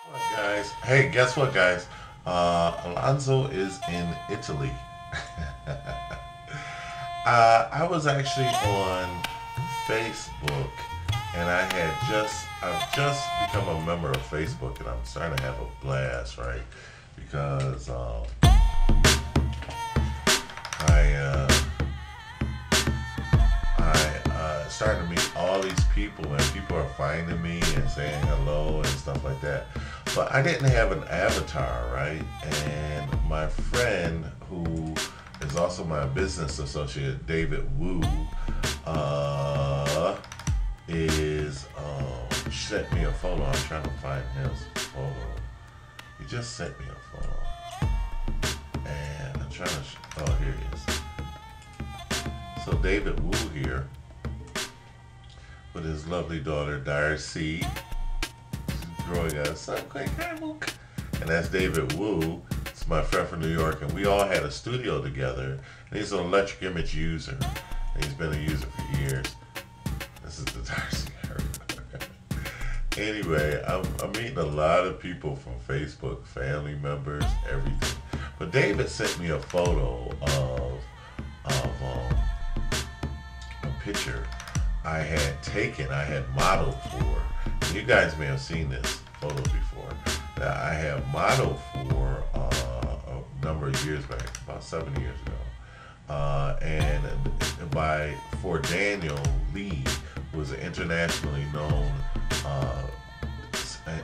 What, guys? Hey, guess what, guys? Alonso is in Italy. I was actually on Facebook, and I've just become a member of Facebook, and I'm starting to have a blast, right? Because I starting to meet all these people, and people are finding me and saying hello and stuff like that. But I didn't have an avatar, right? And my friend, who is also my business associate, David Wu, uh, is sent me a photo. I'm trying to find his photo. He just sent me a photo, and I'm trying to. Oh, here he is. So David Wu here with his lovely daughter Darcy, growing a son, and that's David Wu. It's my friend from New York, and we all had a studio together. And he's an electric image user, and he's been a user for years. This is the Darcy. Anyway, I'm meeting a lot of people from Facebook, family members, everything. But David sent me a photo of a picture I had modeled for. You guys may have seen this photo before. That I had modeled for a number of years back, about 7 years ago. And by for Daniel Lee, who was an internationally known, uh,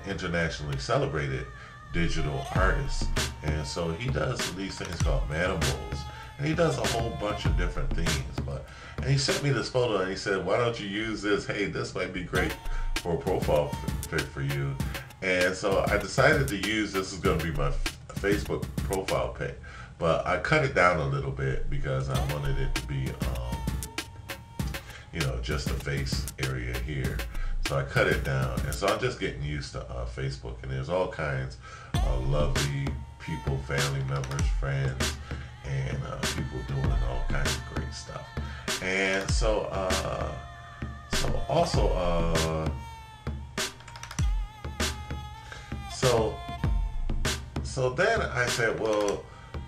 internationally celebrated digital artist. And so he does these things called manimals, and he does a whole bunch of different things. And he sent me this photo, and he said, "Why don't you use this? Hey, this might be great for a profile pic for you." And so I decided to use this is going to be my Facebook profile pic, but I cut it down a little bit because I wanted it to be, just the face area here. So I cut it down, and so I'm just getting used to Facebook, and there's all kinds of lovely people, family members, friends, and people doing all kinds of great stuff. And so also, so so then I said, well,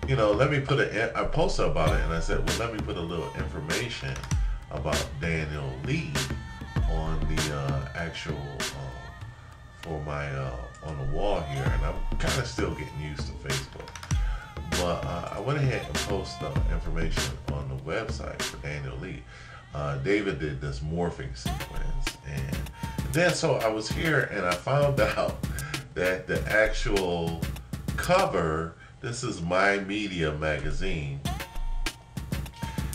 let me I posted about it, and I said, well, let me put a little information about Daniel Lee on the actual for my on the wall here, and I'm kind of still getting used to Facebook. But I went ahead and posted the information on the website for Daniel Lee. David did this morphing sequence, and then so I was here and I found out that the actual cover. This is My Media magazine,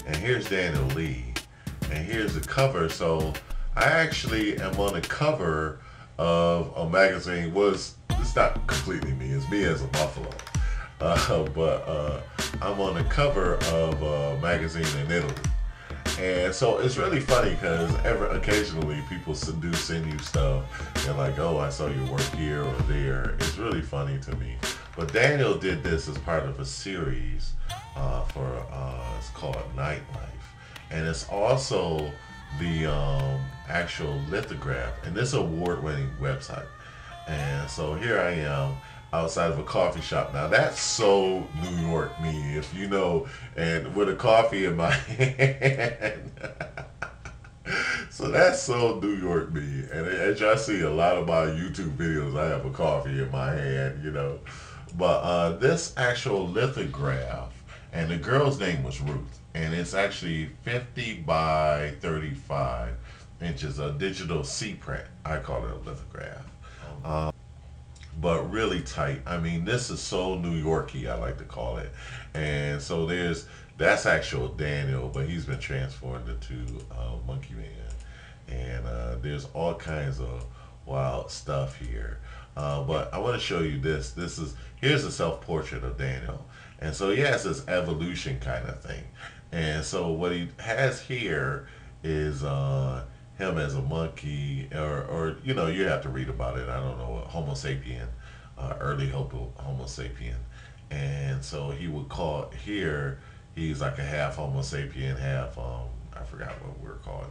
and here's Daniel Lee, and here's the cover. So I actually am on the cover of a magazine. It's not completely me. It's me as a buffalo. But I'm on the cover of a magazine in Italy. And so it's really funny because occasionally people do send you stuff. They're like, oh, I saw your work here or there. It's really funny to me. But Daniel did this as part of a series it's called Nightlife. And it's also the actual lithograph. And this award-winning website. And so here I am outside of a coffee shop. Now that's so New York me, if you know, and with a coffee in my hand. So that's so New York me. And as y'all see a lot of my YouTube videos, I have a coffee in my hand. But this actual lithograph, and the girl's name was Ruth, and it's actually 50 by 35 inches, a digital C print. I call it a lithograph. But really tight. I mean, this is so New Yorky, I like to call it. And so that's actual Daniel, but he's been transformed into Monkey Man. And there's all kinds of wild stuff here. But I want to show you this. Here's a self-portrait of Daniel. And so he has this evolution kind of thing. And so what he has here is him as a monkey, or you have to read about it. I don't know, Homo sapien, early Homo sapien, and so he would call here. He's like a half Homo sapien, half I forgot what we're calling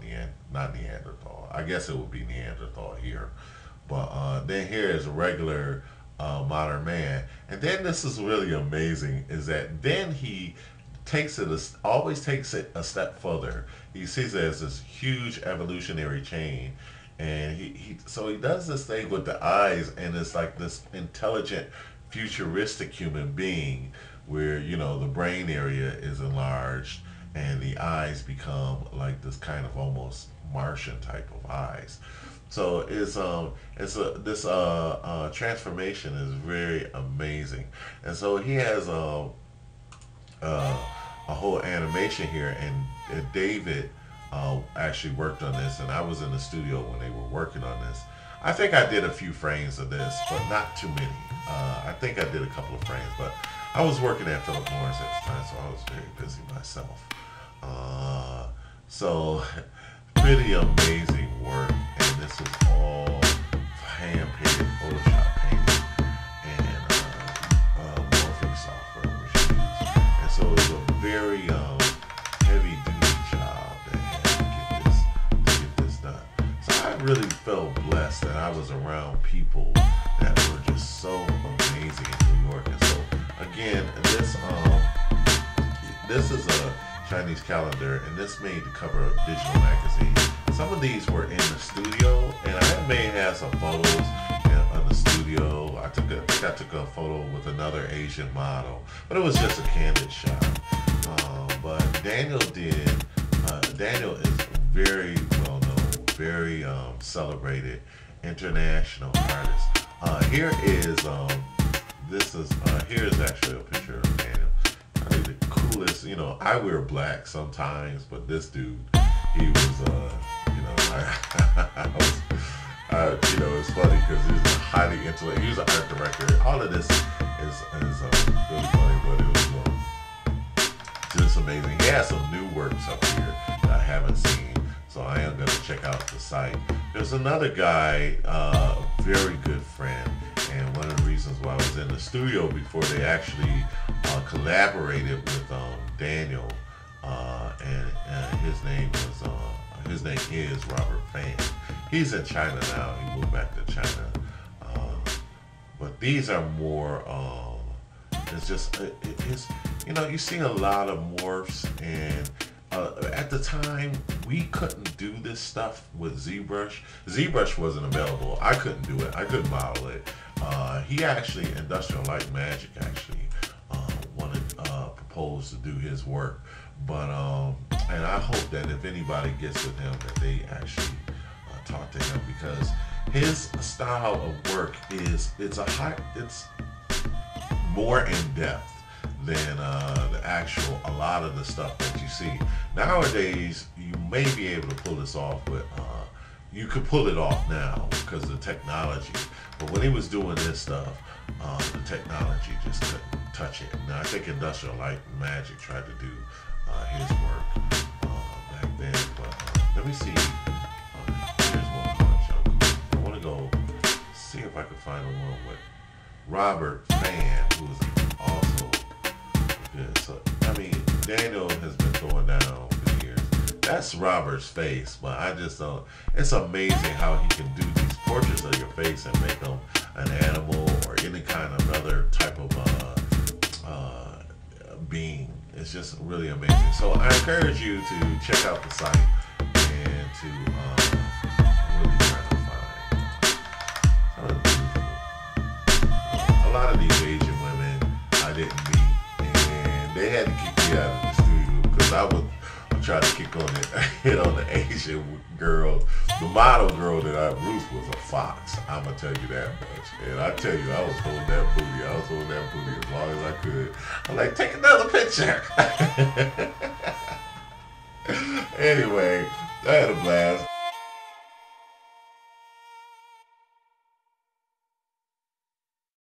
not Neanderthal. I guess it would be Neanderthal here, but then here is a regular modern man. And then this is really amazing is that then he always takes it a step further. He sees it as this huge evolutionary chain. And so he does this thing with the eyes, and it's like this intelligent, futuristic human being where, the brain area is enlarged and the eyes become like this kind of almost Martian type of eyes. So this transformation is very amazing, and so he has a whole animation here, and David actually worked on this, and I was in the studio when they were working on this. I think I did a few frames of this, but not too many. I think I did a couple of frames, but I was working at Philip Morris at the time, so I was very busy myself. So pretty amazing work, and this is all hand-painted Photoshop painting and morphing software was used. And so it was a very heavy-duty job that had to get this done. So I really felt blessed that I was around people that were just so amazing in New York. And so again, this is a Chinese calendar, and this made the cover of Digital Magazine. Some of these were in the studio, and I may have some photos in the studio. I think I took a photo with another Asian model, but it was just a candid shot. But Daniel Daniel is very well known, very celebrated international artist. Here is actually a picture of Daniel. I think the coolest, I wear black sometimes, but this dude, he was, it's funny because he's a highly intellectual, he was an art director. All of this is really funny, but it was just amazing. He has some new works up here that I haven't seen, so I am going to check out the site. There's another guy, a very good friend, and one of the reasons why I was in the studio before they actually collaborated with Daniel, and his name is Robert Fan. He's in China now. He moved back to China, but these are more. You see a lot of morphs, and at the time we couldn't do this stuff with ZBrush. ZBrush wasn't available. I couldn't do it. I couldn't model it. He actually, Industrial Light and Magic actually proposed to do his work, but and I hope that if anybody gets with him that they actually talk to him, because his style of work it's more in depth than a lot of the stuff that you see nowadays. You may be able to pull this off, but you could pull it off now because of the technology. But when he was doing this stuff, the technology just couldn't touch it. Now I think Industrial Light and Magic tried to do his work back then, but let me see. Here's one called Jungle. I want to go see if I can find the one with Robert Fan, who is also good. So I mean, Daniel has been going down for years. That's Robert's face, but I just don't. It's amazing how he can do these portraits of your face and make them an animal or any kind of other type of being. It's just really amazing. So I encourage you to check out the site and to really try to find a lot of these Asian women I didn't meet, and they had to kick me out of the studio because I would try to hit on the Asian girl. The model girl that Ruth was a fox. I'm gonna tell you that much. And I tell you, I was holding that booty. I was holding that booty as long as I could. I'm like, take another picture. Anyway, I had a blast.